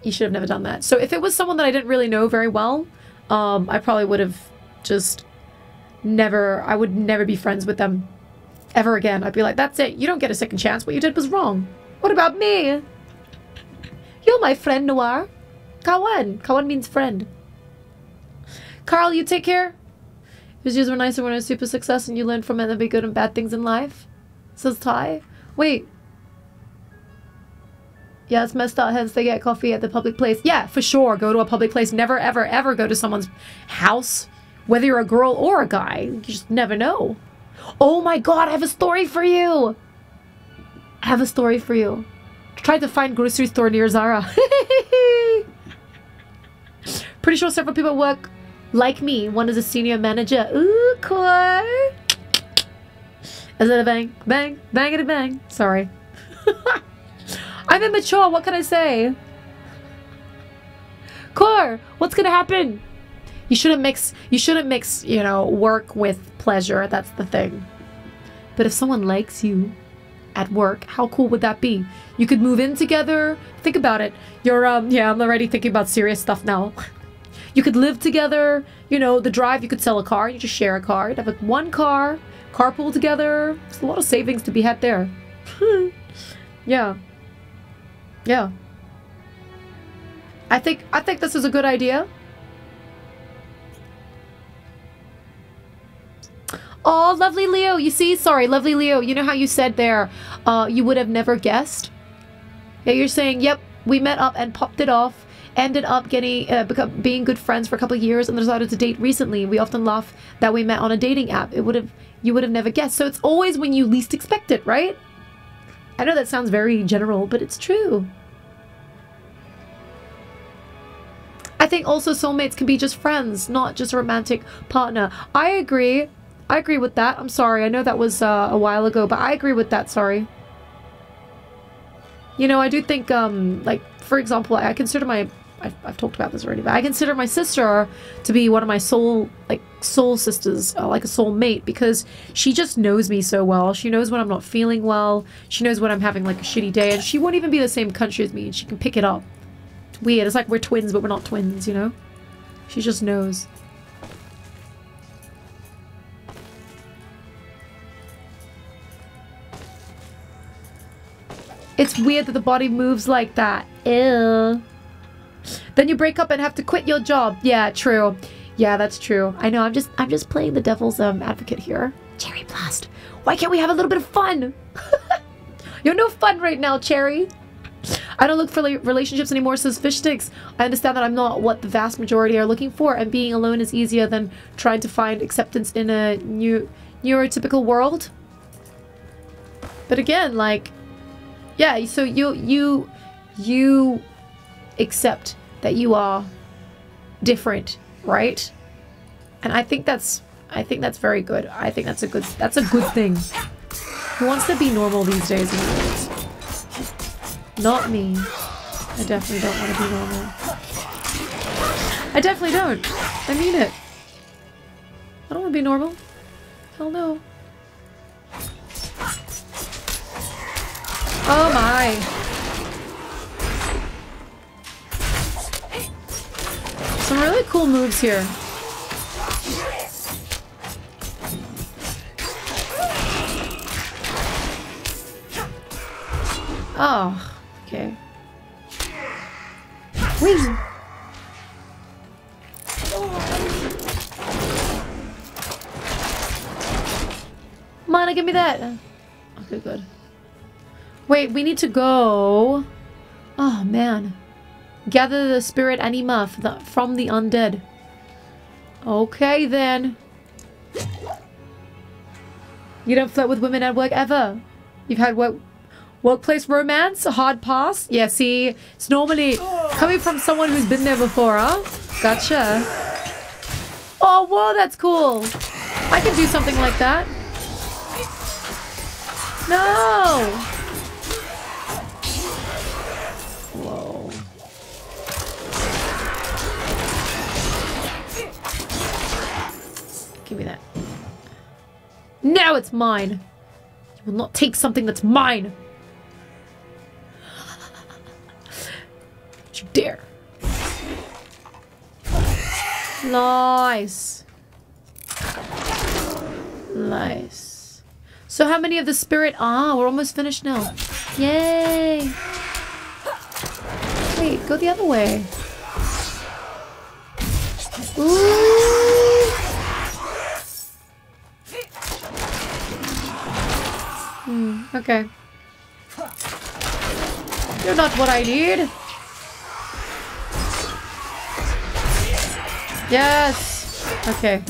You should have never done that. So if it was someone that I didn't really know very well, I probably would have just never, I would never be friends with them ever again. I'd be like, that's it. You don't get a second chance. What you did was wrong. What about me? You're my friend, Noir. Kawan. Kawan means friend. Carl, you take care. Videos were nicer when I was super success and you learned from it there'll be good and bad things in life. Says Ty. Wait. Yeah, it's messed up. Hence they get coffee at the public place. Yeah, for sure. Go to a public place. Never, ever, ever go to someone's house. Whether you're a girl or a guy. You just never know. Oh my god, I have a story for you. I have a story for you. Tried to find grocery store near Zara. Pretty sure several people work like me. One is a senior manager. Ooh, core. Is it a bang? Bang. Bang it a bang. Sorry. I'm immature. What can I say? Core, what's gonna happen? You shouldn't mix, you know, work with pleasure. That's the thing. But if someone likes you at work, how cool would that be? You could move in together. Think about it. You're, yeah, I'm already thinking about serious stuff now. You could live together. You know, the drive, you could sell a car. You just share a car. You'd have like one car. Carpool together. There's a lot of savings to be had there. Yeah. Yeah. I think this is a good idea. Oh, lovely Leo. You see? Sorry, lovely Leo. You know how you said there, you would have never guessed? Yeah, you're saying, yep, we met up and popped it off. Ended up getting, being good friends for a couple of years and decided to date recently. We often laugh that we met on a dating app. You would have never guessed. So it's always when you least expect it, right? I know that sounds very general, but it's true. I think also soulmates can be just friends, not just a romantic partner. I agree. I agree with that. I'm sorry. I know that was a while ago, but I agree with that. Sorry. You know, I do think, like, for example, I consider I've talked about this already, but I consider my sister to be one of my soul sisters, like a soul mate, because she just knows me so well. She knows when I'm not feeling well. She knows when I'm having like a shitty day, and she won't even be the same country as me, and she can pick it up. It's weird. It's like we're twins, but we're not twins, you know? She just knows. It's weird that the body moves like that. Ew. Then you break up and have to quit your job. Yeah, true. Yeah, that's true. I know. I'm just playing the devil's advocate here. Cherry Blast. Why can't we have a little bit of fun? You're no fun right now, Cherry. I don't look for relationships anymore, says Fish Sticks. I understand that I'm not what the vast majority are looking for, and being alone is easier than trying to find acceptance in a neurotypical world. But again, like, yeah, so you accept that you are different, right? And I think that's very good. I think that's a good thing. Who wants to be normal these days anyways? Not me. I definitely don't want to be normal. I definitely don't. I mean it. I don't want to be normal. Hell no. Oh my. Some really cool moves here. Oh, okay. Whee! Mana, give me that! Okay, good. Wait, we need to go... Oh, man. Gather the spirit anima from the undead. Okay, then. You don't flirt with women at work ever? You've had workplace romance? A hard pass? Yeah, see? It's normally coming from someone who's been there before, huh? Gotcha. Oh, whoa, that's cool. I could do something like that. No! Whoa. Give me that. Now it's mine! You will not take something that's mine! Don't you dare. Nice. Nice. So how many of the spirit... Ah, we're almost finished now. Yay. Wait, go the other way. Ooh. Okay. You're not what I need. Yes. Okay.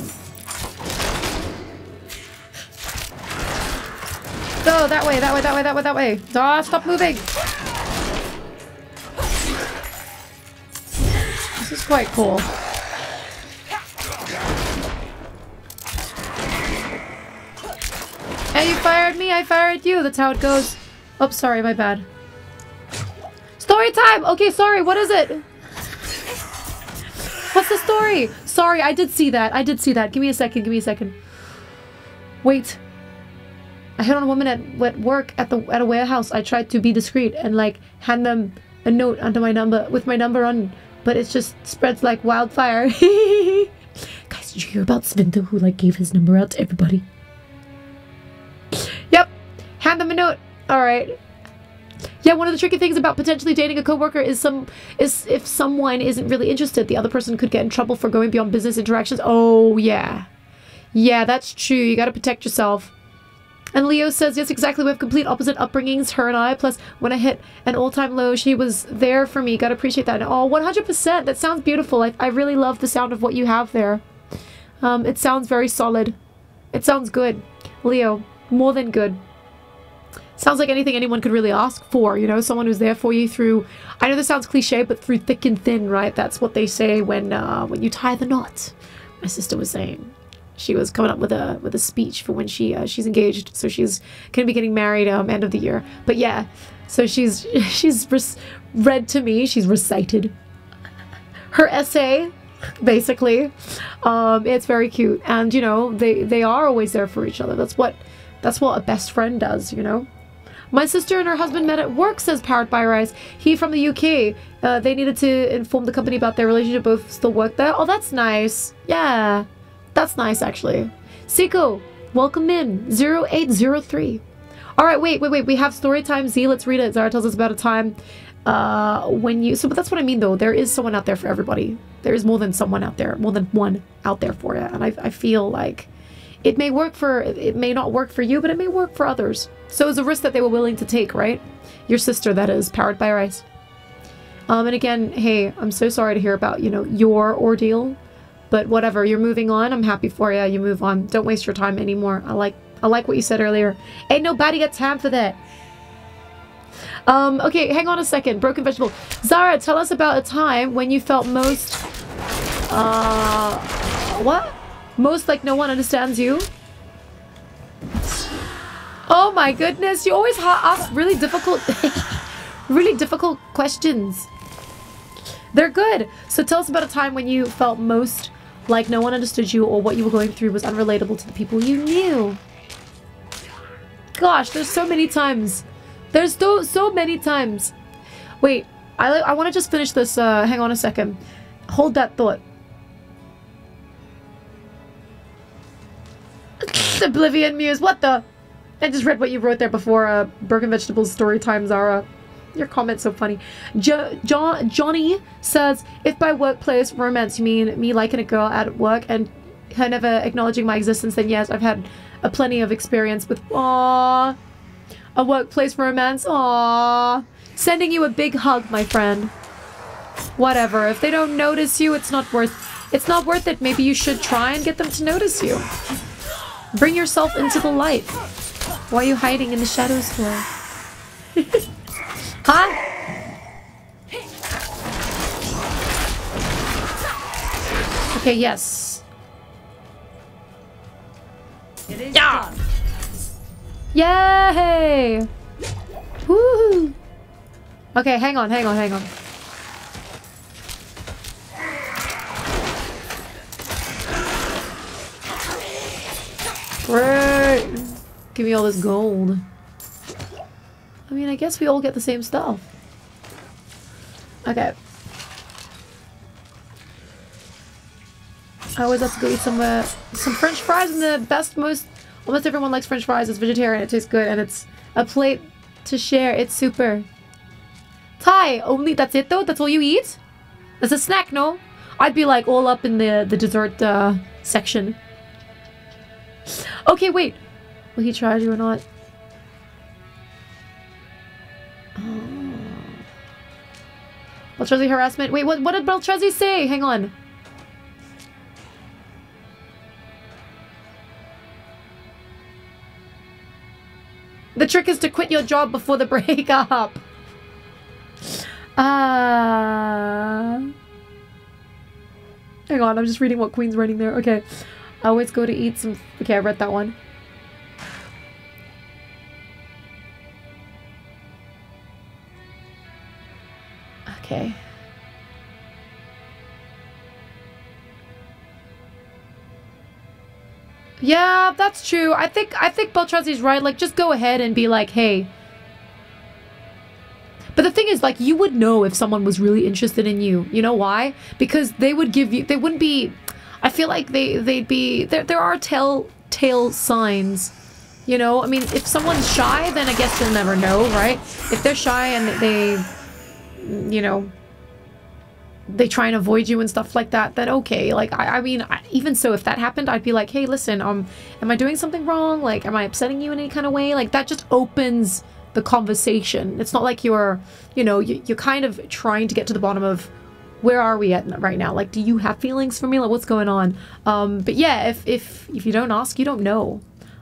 Go that way, that way, that way, that way, that way. Ah, stop moving. This is quite cool. Hey, you fired me, I fired you. That's how it goes. Oh, sorry, my bad. Story time! Okay, sorry, what is it? What's the story? Sorry, I did see that. I did see that. Give me a second, give me a second. Wait. I hit on a woman at work at a warehouse. I tried to be discreet and like hand them a note under my number with my number on, but it just spreads like wildfire. Guys, did you hear about Svinto who like gave his number out to everybody? Yep. Hand them a note. All right. Yeah, one of the tricky things about potentially dating a coworker is if someone isn't really interested, the other person could get in trouble for going beyond business interactions. Oh yeah. Yeah, that's true. You got to protect yourself. And Leo says, yes, exactly. We have complete opposite upbringings, her and I. Plus, when I hit an all-time low, she was there for me. Gotta appreciate that. Oh, 100%. That sounds beautiful. I really love the sound of what you have there. It sounds very solid. It sounds good. Leo, more than good. Sounds like anything anyone could really ask for, you know? Someone who's there for you through... I know this sounds cliche, but through thick and thin, right? That's what they say when you tie the knot. My sister was saying. She was coming up with a speech for when she's engaged, so she's gonna be getting married end of the year. But yeah, so she's read to me. She's recited her essay, basically. It's very cute, and you know they are always there for each other. That's what a best friend does, you know. My sister and her husband met at work, says Powered by Rice. He from the UK. They needed to inform the company about their relationship. Both still work there. Oh, that's nice. Yeah. That's nice, actually. Siko, welcome in. 0803. Alright, wait. We have story time. Z, let's read it. Zara tells us about a time when you... So, but that's what I mean, though. There is someone out there for everybody. There is more than someone out there. More than one out there for you. And I feel like it may work for... It may not work for you, but it may work for others. So it's a risk that they were willing to take, right? Your sister, that is. Powered by Rice. And again, hey, I'm so sorry to hear about, you know, your ordeal. But whatever, you're moving on. I'm happy for you. You move on. Don't waste your time anymore. I like what you said earlier. Ain't nobody got time for that. Okay, hang on a second. Broken Vegetable. Zara, tell us about a time when you felt most... what? Most like no one understands you? Oh my goodness. You always ask really difficult... really difficult questions. They're good. So tell us about a time when you felt most... like no one understood you or what you were going through was unrelatable to the people you knew. Gosh, there's so many times. There's so many times. Wait, I want to just finish this. Hang on a second. Hold that thought. Oblivion Muse, what the? I just read what you wrote there before. Broken Vegetables story time, Zara. Your comment's so funny. Johnny says, if by workplace romance you mean me liking a girl at work and her never acknowledging my existence, then yes, I've had a plenty of experience with a workplace romance. Aww. Sending you a big hug, my friend. Whatever. If they don't notice you, it's not worth it. Maybe you should try and get them to notice you. Bring yourself into the light. Why are you hiding in the shadows for? Huh? Okay, yes. It is yeah. Yay! Woo! Okay, hang on. Great! Give me all this gold. I mean, I guess we all get the same stuff. Okay. I always have to go eat some French fries, and the best, almost everyone likes French fries. It's vegetarian, it tastes good, and it's a plate to share. It's super. Thai, only that's it though? That's all you eat? That's a snack, no? I'd be like all up in the dessert section. Okay, wait. Will he charge you or not? Oh. Beltrezzi harassment. Wait, what did Beltrezzi say? Hang on. The trick is to quit your job before the breakup. Hang on, I'm just reading what Queen's writing there. Okay. I always go to eat some... Okay, I read that one. Okay. Yeah, that's true. I think Beltrezzi's right. Like, just go ahead and be like, hey. But the thing is, like, you would know if someone was really interested in you. You know why? Because they would give you... They wouldn't be... I feel like they'd be... There are telltale signs. You know? I mean, if someone's shy, then I guess you'll never know, right? If they're shy and they... You know... They try and avoid you and stuff like that, then okay. Like, I mean, even so, if that happened, I'd be like, hey, listen, am I doing something wrong? Like, am I upsetting you in any kind of way? Like, that just opens the conversation. It's not like you're, you know, you're kind of trying to get to the bottom of where are we at right now? Like, do you have feelings for me? Like, what's going on? But yeah, if you don't ask, you don't know.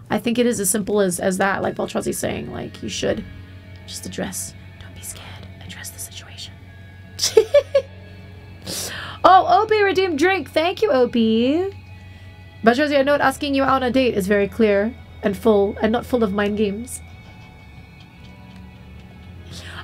I think it is as simple as that, like Beltrezzi's saying. Like, you should just address. Don't be scared. Address the situation. Oh, OP redeemed drink. Thank you, OP. Beltrezzi, a note asking you out on a date is very clear and full and not full of mind games.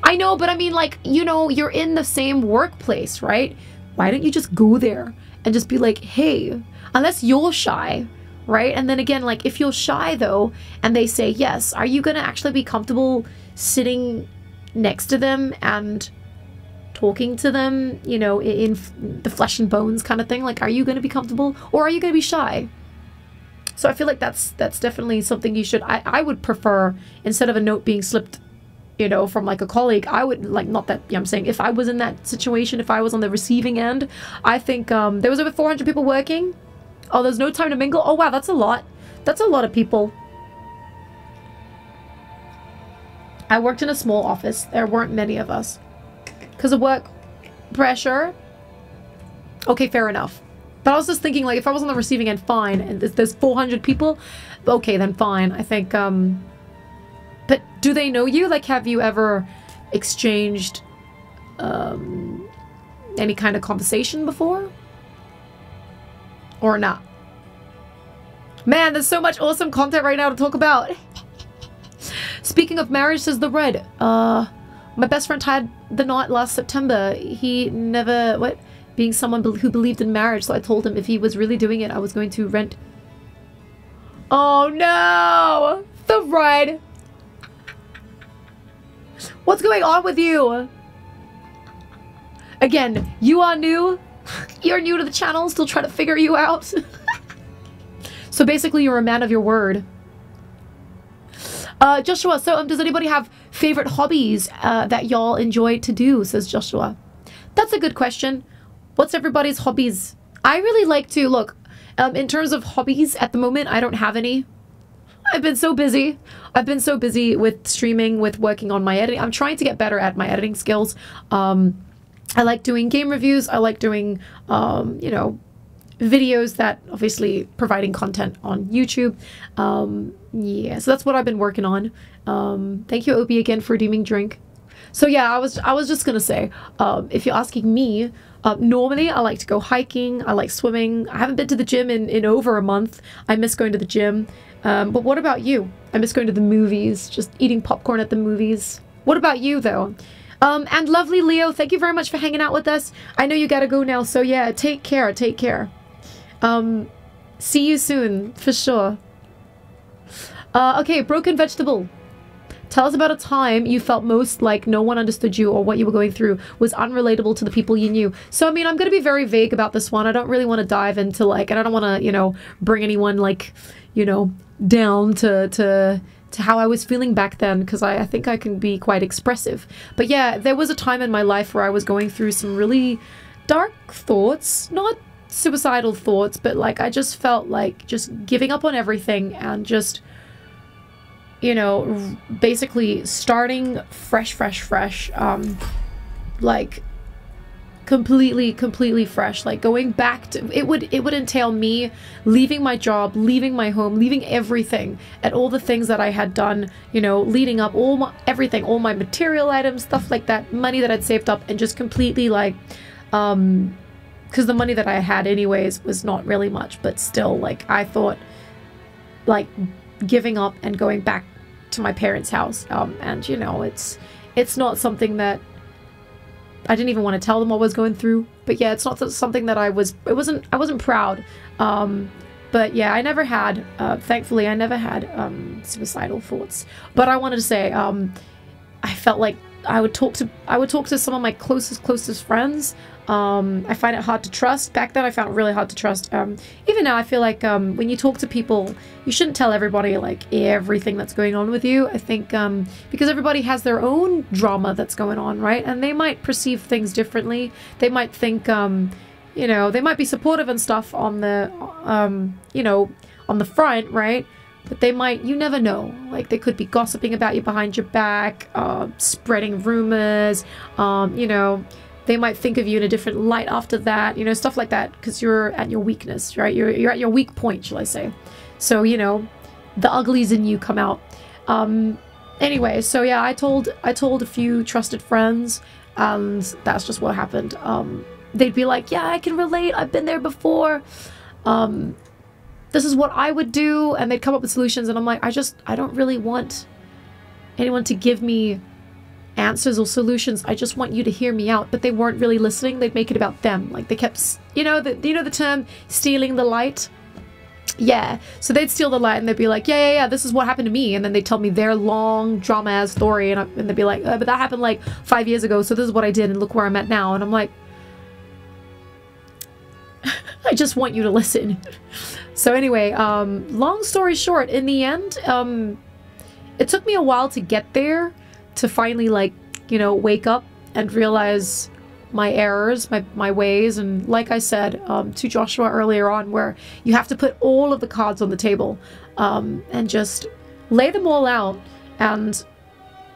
I know, but I mean, like, you know, you're in the same workplace, right? Why don't you just go there and just be like, hey, unless you're shy, right? And then again, like, if you're shy, though, and they say yes, are you going to actually be comfortable sitting next to them and talking to them, you know, in the flesh and bones kind of thing? Like, are you going to be comfortable or are you going to be shy? So I feel like that's definitely something you should... I would prefer, instead of a note being slipped, you know, from like a colleague, I would like, not that, you know, I'm saying if I was in that situation, if I was on the receiving end, I think there was over 400 people working. Oh, there's no time to mingle. Oh wow, that's a lot. That's a lot of people. I worked in a small office. There weren't many of us because of work pressure. Okay, fair enough. But I was just thinking, like, if I was on the receiving end, fine. And there's 400 people, okay, then fine. I think but do they know you? Like, have you ever exchanged any kind of conversation before? Or not? Man, there's so much awesome content right now to talk about. Speaking of marriage, says the Red. My best friend tied the knot last September. He never... What? Being someone who believed in marriage, so I told him if he was really doing it, I was going to rent... Oh no! The Red! What's going on with you? Again, you are new. You're new to the channel, still trying to figure you out. So basically, you're a man of your word. Joshua, so does anybody have favorite hobbies that y'all enjoy to do, says Joshua. That's a good question. What's everybody's hobbies? I really like to, look, in terms of hobbies, at the moment, I don't have any. I've been so busy. I've been so busy with streaming, with working on my editing. I'm trying to get better at my editing skills. I like doing game reviews. I like doing, you know, videos that obviously providing content on YouTube. Yeah, so that's what I've been working on. Thank you, Opie, again for redeeming drink. So yeah, I was just gonna say, if you're asking me, normally I like to go hiking. I like swimming. I haven't been to the gym in over a month. I miss going to the gym. But what about you? I miss going to the movies, just eating popcorn at the movies. What about you, though? And lovely Leo, thank you very much for hanging out with us. I know you gotta go now, so yeah, take care, take care. See you soon, for sure. Okay, broken vegetable. Tell us about a time you felt most like no one understood you or what you were going through was unrelatable to the people you knew. So, I mean, I'm going to be very vague about this one. I don't really want to dive into, like, I don't want to, you know, bring anyone, like, you know, down to how I was feeling back then, because I think I can be quite expressive. But yeah, there was a time in my life where I was going through some really dark thoughts, not suicidal thoughts, but like I just felt like just giving up on everything and just, you know, basically starting fresh, like completely fresh, like going back to it would entail me leaving my job, leaving my home, leaving everything and all the things that I had done, you know, leading up, everything, all my material items, stuff like that, money that I'd saved up, and just completely like because the money that I had anyways was not really much, but still, like, I thought like giving up and going back to my parents' house, and you know, it's not something that I didn't even want to tell them what I was going through. But yeah, it's not something that I wasn't proud. But yeah, I never had, thankfully, I never had suicidal thoughts. But I wanted to say, I felt like I would talk to some of my closest friends. I find it hard to trust. Back then I found it really hard to trust. Even now I feel like when you talk to people, you shouldn't tell everybody like everything that's going on with you. I think because everybody has their own drama that's going on, right? And they might perceive things differently. They might think, you know, they might be supportive and stuff on the, you know, on the front, right? But they might, you never know. Like, they could be gossiping about you behind your back, spreading rumors, you know, they might think of you in a different light after that, you know, stuff like that, because you're at your weakness, right? You're at your weak point, shall I say. So, you know, the uglies in you come out. Anyway, so yeah, I told a few trusted friends, and that's just what happened. They'd be like, yeah, I can relate, I've been there before. This is what I would do, and they'd come up with solutions, and I'm like, I don't really want anyone to give me answers or solutions. I just want you to hear me out. But they weren't really listening. They'd make it about them. Like, they kept, you know the term stealing the light? Yeah. So they'd steal the light, and they'd be like, yeah, this is what happened to me. And then they'd tell me their long drama-ass story, and they'd be like, but that happened like 5 years ago, so this is what I did, and look where I'm at now. And I'm like, I just want you to listen. So anyway, long story short, in the end, it took me a while to get there, to finally, like, you know, wake up and realize my errors, my ways. And like I said to Joshua earlier on, where you have to put all of the cards on the table and just lay them all out, and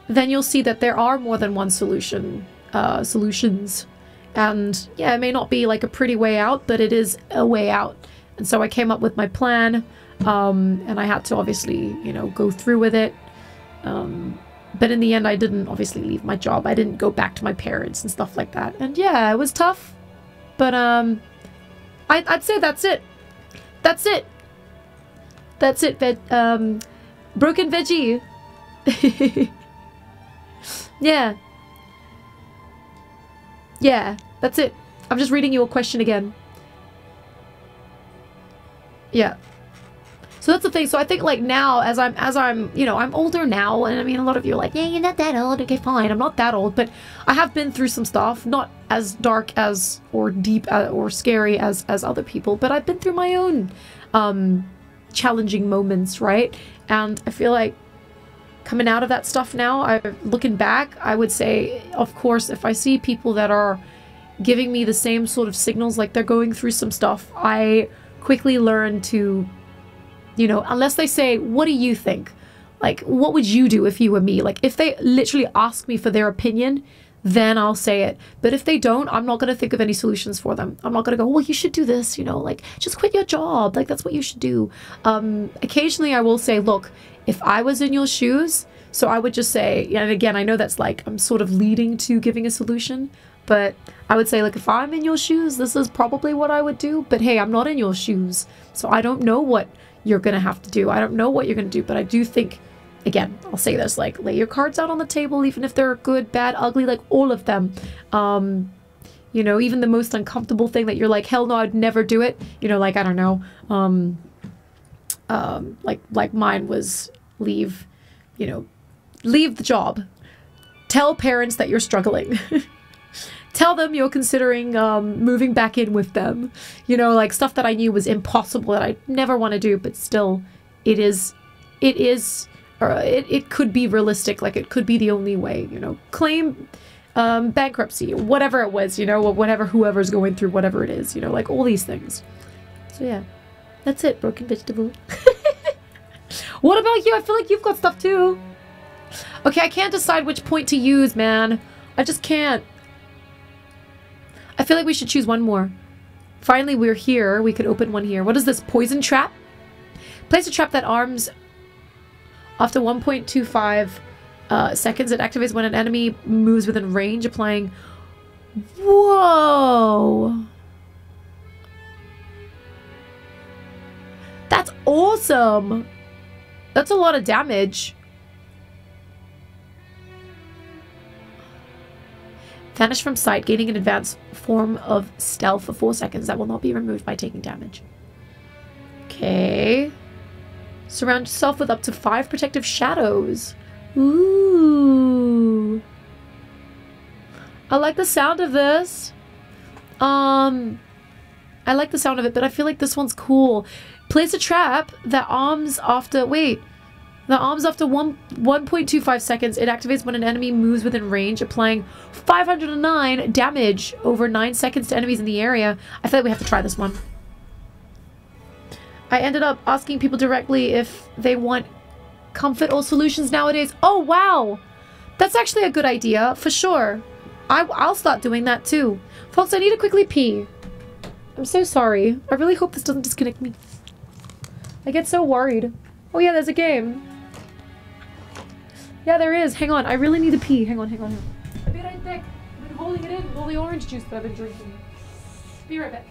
then you'll see that there are more than one solutions. And yeah, it may not be like a pretty way out, but it is a way out. And so I came up with my plan, and I had to obviously, you know, go through with it. But in the end, I didn't obviously leave my job. I didn't go back to my parents and stuff like that. And yeah, it was tough. But I'd say that's it. That's it. That's it. Broken veggie. Yeah. Yeah, that's it. I'm just reading you a question again. Yeah. So that's the thing. So I think, like, now, as I'm, you know, I'm older now, and I mean, a lot of you are like, yeah, you're not that old. Okay, fine, I'm not that old, but I have been through some stuff, not as dark as, or deep or scary as other people, but I've been through my own challenging moments, right? And I feel like coming out of that stuff now, looking back, I would say, of course, if I see people that are giving me the same sort of signals, like they're going through some stuff, I quickly learn to, you know, unless they say, what do you think? Like, what would you do if you were me? Like, if they literally ask me for their opinion, then I'll say it. But if they don't, I'm not going to think of any solutions for them. I'm not going to go, well, you should do this, you know, like, just quit your job. Like, that's what you should do. Occasionally I will say, look, if I was in your shoes, so I would just say, and again, I know that's like, I'm sort of leading to giving a solution, but I would say, like, if I'm in your shoes, this is probably what I would do. But hey, I'm not in your shoes, so I don't know what you're gonna have to do. I don't know what you're gonna do, but I do think, again, I'll say this, like, lay your cards out on the table, even if they're good, bad, ugly, like, all of them. You know, even the most uncomfortable thing that you're like, hell no, I'd never do it. You know, like, I don't know, like mine was leave, you know, leave the job. Tell parents that you're struggling. Tell them you're considering moving back in with them. You know, like stuff that I knew was impossible that I never want to do, but still, it could be realistic. Like it could be the only way. You know, claim bankruptcy, whatever it was. You know, or whatever whoever's going through whatever it is. You know, like all these things. So yeah, that's it. Broken vegetable. What about you? I feel like you've got stuff too. Okay, I can't decide which point to use, man. I just can't. I feel like we should choose one more. Finally, we're here. We could open one here. What is this? Poison trap? Place a trap that arms after 1.25 seconds. It activates when an enemy moves within range, applying... Whoa! That's awesome! That's a lot of damage. Vanish from sight, gaining an advanced form of stealth for 4 seconds that will not be removed by taking damage. Okay. Surround yourself with up to 5 protective shadows. Ooh. I like the sound of this. I like the sound of it, but I feel like this one's cool. Place a trap that arms after... Wait. The arms after 1.25 seconds. It activates when an enemy moves within range, applying 509 damage over 9 seconds to enemies in the area. I feel like we have to try this one. I ended up asking people directly if they want comfort or solutions nowadays. Oh, wow. That's actually a good idea, for sure. I'll start doing that too. Folks, I need to quickly pee. I'm so sorry. I really hope this doesn't disconnect me. I get so worried. Oh yeah, there's a game. Yeah, there is. Hang on. I really need to pee. Hang on, hang on. I'll be right back. I've been holding it in with all the orange juice that I've been drinking. Be right back.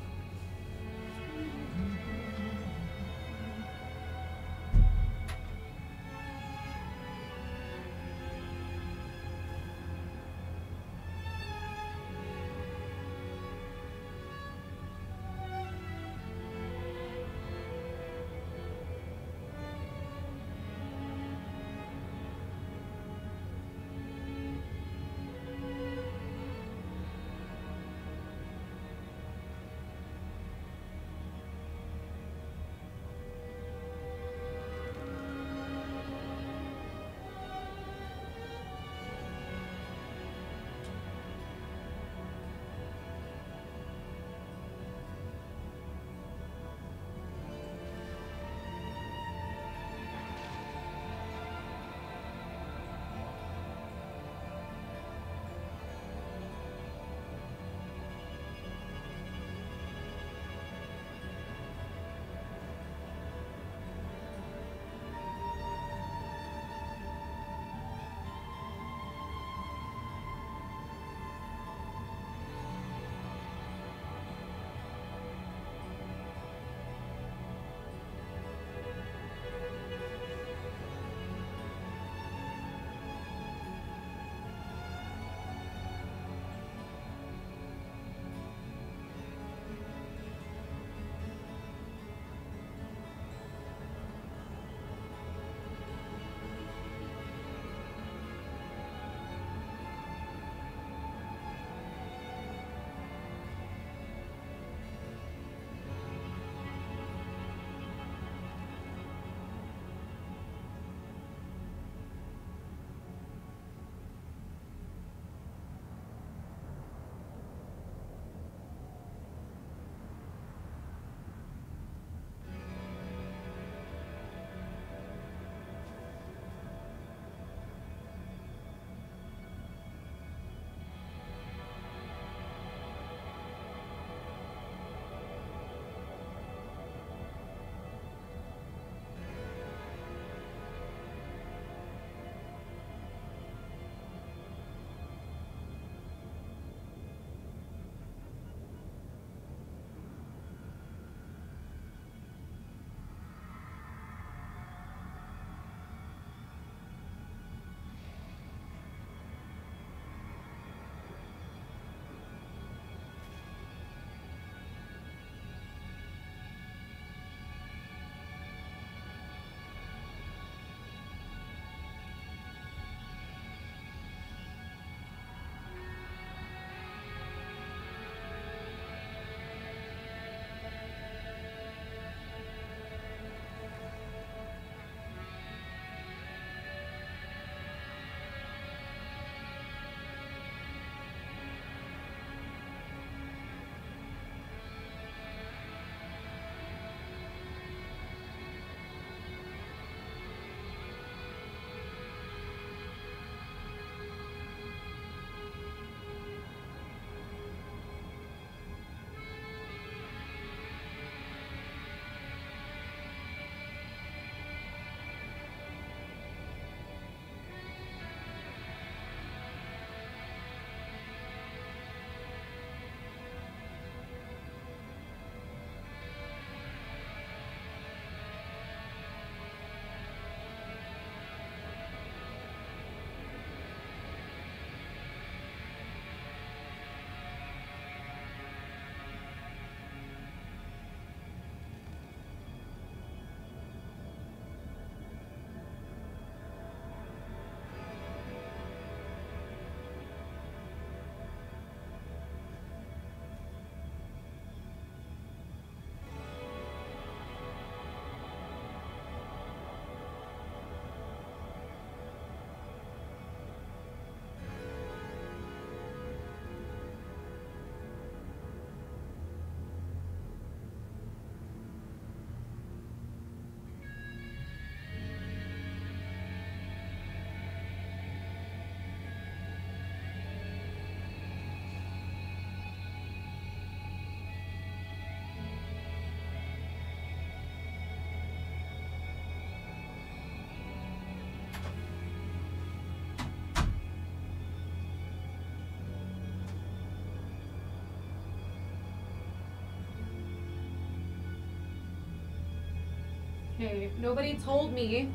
Okay, nobody told me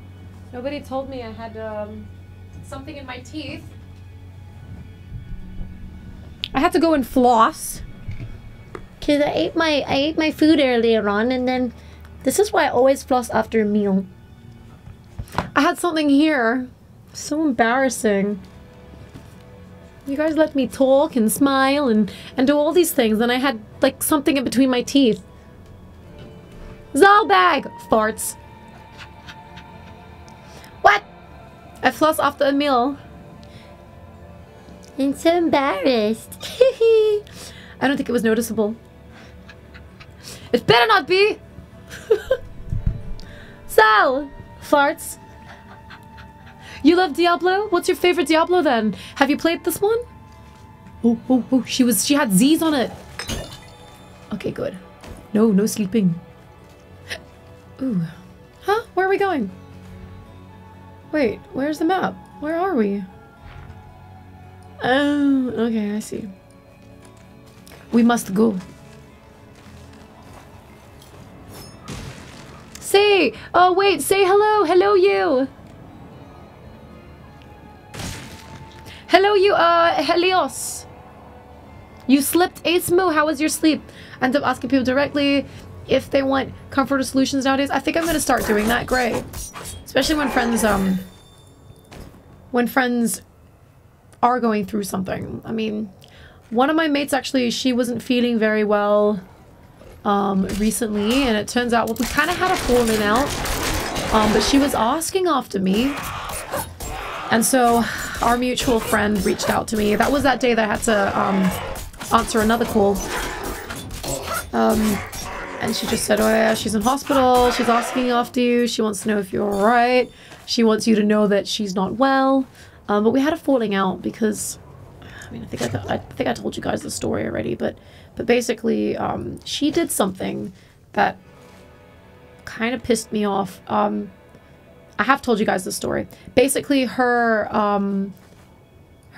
I had something in my teeth. I had to go and floss. Cause I ate my food earlier on, and then this is why I always floss after a meal. I had something here. So embarrassing. You guys let me talk and smile and do all these things, and I had like something in between my teeth. Zalbag! Farts. What? I floss after a meal. I'm so embarrassed. I don't think it was noticeable. It better not be! Sal! Farts. You love Diablo? What's your favorite Diablo then? Have you played this one? Oh, she had Z's on it. Okay, good. No sleeping. Ooh. Huh? Where are we going? Wait, where's the map? Where are we? Oh, okay, I see. We must go. Say! Oh, wait, say hello! Hello, you! Hello, you, Helios! You slept, Asmo? How was your sleep? I end up asking people directly if they want comforter solutions nowadays. I think I'm gonna start doing that, great. Especially when friends are going through something. I mean, one of my mates actually, she wasn't feeling very well recently, and it turns out, well, we kind of had a falling out, but she was asking after me, and so our mutual friend reached out to me. That was that day that I had to answer another call, and she just said, oh yeah, she's in hospital, she's asking after you, she wants to know if you're alright, she wants you to know that she's not well, but we had a falling out because, I mean, I think I told you guys the story already, but basically, she did something that kind of pissed me off. I have told you guys the story. Basically, her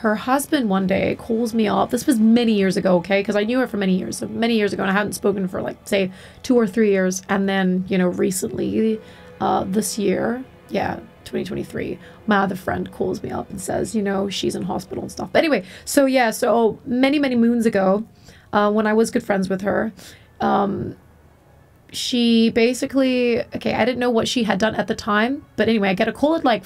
husband one day calls me up. This was many years ago, okay? Because I knew her for many years. So many years ago, and I hadn't spoken for, like, say, 2 or 3 years. And then, you know, recently, this year, yeah, 2023, my other friend calls me up and says, you know, she's in hospital and stuff. But anyway, so yeah, so many moons ago, when I was good friends with her, she basically, okay, I didn't know what she had done at the time, but anyway, I get a call at like